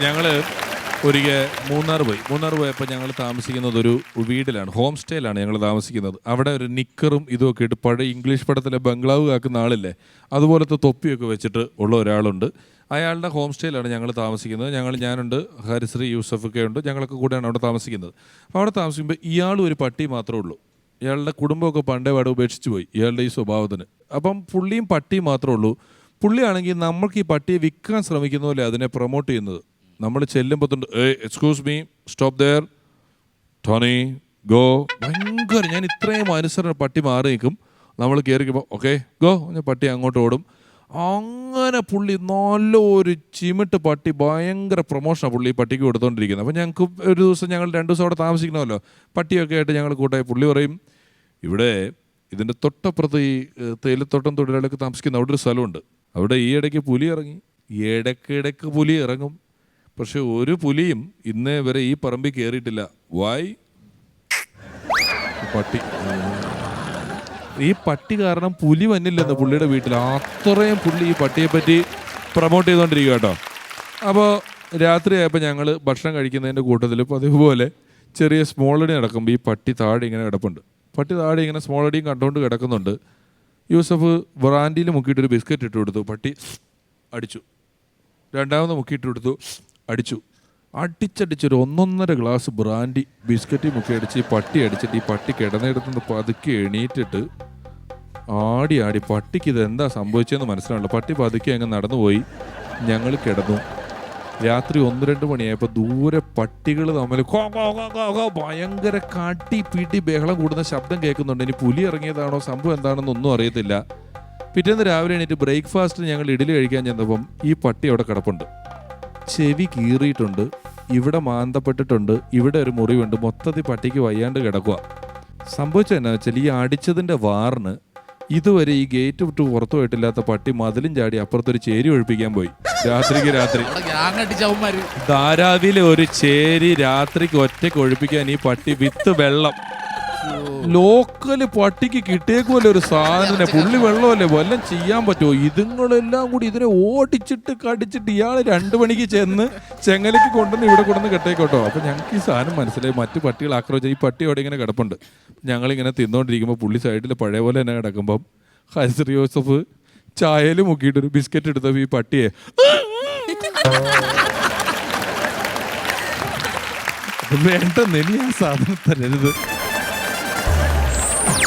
ഞങ്ങൾ ഒരിക്കൽ മൂന്നാർ പോയപ്പോൾ ഞങ്ങൾ താമസിക്കുന്നത് ഒരു വീട്ടിലാണ്, ഹോം സ്റ്റേയിലാണ് ഞങ്ങൾ താമസിക്കുന്നത്. അവിടെ ഒരു നിക്കറും ഇതുമൊക്കെ ഇട്ട് പഴയ ഇംഗ്ലീഷ് പടത്തിലെ ബംഗ്ലാവ് കാക്കുന്ന ആളില്ലേ, അതുപോലത്തെ തൊപ്പിയൊക്കെ വെച്ചിട്ട് ഉള്ള ഒരാളുണ്ട്. അയാളുടെ ഹോം സ്റ്റേയിലാണ് ഞങ്ങൾ താമസിക്കുന്നത്. ഞാനുണ്ട്, ഹരിശ്രീ, യൂസഫൊക്കെ ഉണ്ട്, ഞങ്ങളൊക്കെ കൂടെയാണ് അവിടെ താമസിക്കുന്നത്. അപ്പോൾ അവിടെ താമസിക്കുമ്പോൾ ഇയാളും ഒരു പട്ടി മാത്രമേ ഉള്ളൂ. ഇയാളുടെ കുടുംബമൊക്കെ പണ്ടേ പാടെ ഉപേക്ഷിച്ച് പോയി ഇയാളുടെ ഈ സ്വഭാവത്തിന്. അപ്പം പുള്ളിയും പട്ടിയും മാത്രമേ ഉള്ളൂ. പുള്ളിയാണെങ്കിൽ നമ്മൾക്ക് ഈ പട്ടിയെ വിൽക്കാൻ ശ്രമിക്കുന്ന പോലെ അതിനെ പ്രൊമോട്ട് ചെയ്യുന്നത്. നമ്മൾ ചെല്ലുമ്പോൾ തൊണ്ട് excuse me, stop there, Tony go, ഭയങ്കര ഞാൻ ഇത്രയും അനുസരണ പട്ടി മാറി നിൽക്കും. നമ്മൾ കയറിക്കുമ്പോൾ ഓക്കെ ഗോ, പട്ടി അങ്ങോട്ട് ഓടും. അങ്ങനെ പുള്ളി നല്ലൊരു ചിമിട്ട് പട്ടി, ഭയങ്കര പ്രൊമോഷനാണ് പുള്ളി ഈ പട്ടിക്ക് കൊടുത്തുകൊണ്ടിരിക്കുന്നത്. അപ്പോൾ ഞങ്ങൾക്ക് ഒരു ദിവസം, ഞങ്ങൾ 2 ദിവസം അവിടെ താമസിക്കണമല്ലോ, പട്ടിയൊക്കെ ആയിട്ട് ഞങ്ങൾ കൂട്ടായി. പുള്ളി പറയും, ഇവിടെ ഇതിൻ്റെ തൊട്ടപ്പുറത്ത് ഈ തേയിലത്തോട്ടം തൊഴിലാളികൾക്ക് താമസിക്കുന്ന അവിടെ ഒരു സ്ഥലമുണ്ട്, അവിടെ ഈ ഇടയ്ക്ക് പുലി ഇറങ്ങി, ഇടയ്ക്കിടയ്ക്ക് പുലി ഇറങ്ങും. പക്ഷെ ഒരു പുലിയും ഇന്നേ വരെ ഈ പറമ്പിൽ കയറിയിട്ടില്ല. വായ് പട്ടി, ഈ പട്ടി കാരണം പുലി വന്നില്ലെന്ന് പുള്ളിയുടെ വീട്ടിൽ. അത്രയും പുള്ളി ഈ പട്ടിയെ പറ്റി പ്രൊമോട്ട് ചെയ്തുകൊണ്ടിരിക്കുക കേട്ടോ. അപ്പോൾ രാത്രിയായപ്പോൾ ഞങ്ങൾ ഭക്ഷണം കഴിക്കുന്നതിൻ്റെ കൂട്ടത്തിൽ പതിവുപോലെ ചെറിയ സ്മോളടി നടക്കുമ്പോൾ ഈ പട്ടി താഴെ ഇങ്ങനെ കിടപ്പുണ്ട്. പട്ടി താഴെ ഇങ്ങനെ സ്മോളടിയും കണ്ടുകൊണ്ട് കിടക്കുന്നുണ്ട്. യൂസഫ് ബ്രാൻഡിയിൽ മുക്കിയിട്ടൊരു ബിസ്ക്കറ്റ് ഇട്ട് കൊടുത്തു, പട്ടി അടിച്ചു. രണ്ടാമത് മുക്കിയിട്ട് കൊടുത്തു, അടിച്ചു. അടിച്ചൊരു 1.5 ഗ്ലാസ് ബ്രാൻഡി ബിസ്ക്കറ്റ് മുക്കി അടിച്ച് ഈ പട്ടി അടിച്ചിട്ട് ഈ പട്ടി കിടന്നിടത്തുനിന്ന് പതുക്കെ എണീറ്റിട്ട് ആടി പട്ടിക്ക് ഇതെന്താ സംഭവിച്ചതെന്ന് മനസ്സിലാണല്ലോ. പട്ടി പതുക്കെ അങ്ങ് നടന്നുപോയി. ഞങ്ങൾ കിടന്നു. രാത്രി 1-2 മണിയായപ്പോൾ ദൂരെ പട്ടികൾ തമ്മിൽ ഭയങ്കര കാട്ടി പീട്ടി ബഹളം കൂടുന്ന ശബ്ദം കേൾക്കുന്നുണ്ട്. ഇനി പുലി ഇറങ്ങിയതാണോ സംഭവം എന്താണെന്നൊന്നും അറിയത്തില്ല. പിറ്റേന്ന് രാവിലെ എണീറ്റ് ബ്രേക്ക്ഫാസ്റ്റിന് ഞങ്ങൾ ഇഡ്ഡലി കഴിക്കാൻ ചെന്നപ്പം ഈ പട്ടി അവിടെ കിടപ്പുണ്ട്. ചെവി കീറിയിട്ടുണ്ട്, ഇവിടെ മാന്തപ്പെട്ടിട്ടുണ്ട്, ഇവിടെ ഒരു മുറിവുണ്ട്. മൊത്തത്തിൽ പട്ടിക്ക് വയ്യാണ്ട് കിടക്കുക. സംഭവിച്ചത് എന്നാ വെച്ചാൽ ഈ അടിച്ചതിൻ്റെ വാറിന് ഇതുവരെ ഈ ഗേറ്റ് വിട്ട് പുറത്തു പോയിട്ടില്ലാത്ത പട്ടി മതിലും ചാടി അപ്പുറത്തൊരു ചേരി ഒഴിപ്പിക്കാൻ പോയി. രാത്രി ധാരാവിലെ ഒരു ചേരി രാത്രിക്ക് ഒറ്റയ്ക്ക് ഒഴിപ്പിക്കാൻ ഈ പട്ടി വിത്ത് വെള്ളം, ലോക്കല് പട്ടിക്ക് കിട്ടിയേക്കുമല്ലോ ഒരു സാധനം. പുള്ളി വെള്ളമല്ലേ, വല്ലതും ചെയ്യാൻ പറ്റുമോ? ഇതുങ്ങളെല്ലാം കൂടി ഇതിനെ ഓടിച്ചിട്ട് കടിച്ചിട്ട് ഇയാൾ 2 മണിക്ക് ചെന്ന് ചെങ്ങലയ്ക്ക് കൊണ്ടുവന്ന് ഇവിടെ കൊണ്ടുവന്ന് കെട്ടേക്കോട്ടോ. അപ്പോൾ ഞങ്ങൾക്ക് ഈ സാധനം മനസ്സിലായി, മറ്റു പട്ടികൾ ആക്രമിച്ച ഈ പട്ടി അവിടെ ഇങ്ങനെ കിടപ്പുണ്ട്. ഞങ്ങളിങ്ങനെ തിന്നുകൊണ്ടിരിക്കുമ്പോൾ പുള്ളി സൈഡിൽ പഴയ പോലെ തന്നെ കിടക്കുമ്പം ഹരിശ്രീ യൂസഫ് ചായയിൽ മുക്കിയിട്ടൊരു ബിസ്ക്കറ്റ് എടുത്തപ്പോൾ ഈ പട്ടിയെ വേണ്ടെന്ന്, ഇനി ആ സാധനം തരരുത്.